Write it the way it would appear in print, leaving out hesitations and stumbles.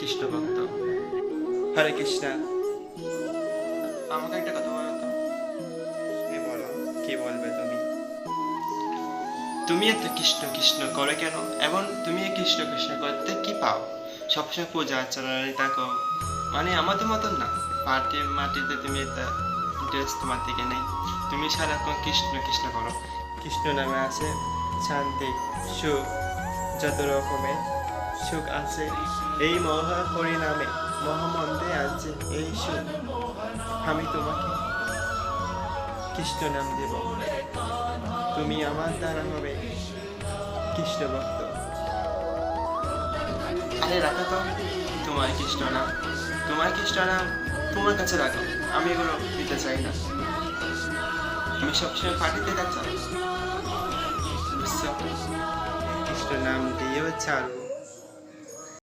কৃষ্ণ ভক্ত। হরে কৃষ্ণ। আমাকে একটা কথা বলো তো, বলো, কি বলবে তুমি? তুমি এত কৃষ্ণ কৃষ্ণ করে কেন, এবং তুমি এই কৃষ্ণ কৃষ্ণ করতে কি পাও? সবসময় পূজা আচরণে থাকো, মানে আমাদের মতন না। পার্টি মাটিতে তুমি এটা ইন্টারেস্ট তোমার দিকে নেই, তুমি সারাক্ষণ কৃষ্ণ কৃষ্ণ করো। কৃষ্ণ নামে আছে শান্তি, সুখ, যত রকমের সুখ আছে এই মহা হরিনামে, মহামন্ত্রে আছে এই সুখ। আমি তোমাকে কৃষ্ণ নাম দেব, তুমি আমার দ্বারা হবে কৃষ্ণ ভক্ত। আরে রাখো তো তোমার কৃষ্ণ নাম, তোমার কৃষ্ণ নাম তোমার কাছে রাখো, আমি এগুলো দিতে চাই না। আমি সবসময় পার্টিতে থাকতাম, বুঝছো? কৃষ্ণ নাম দিয়েও ছাড়ো,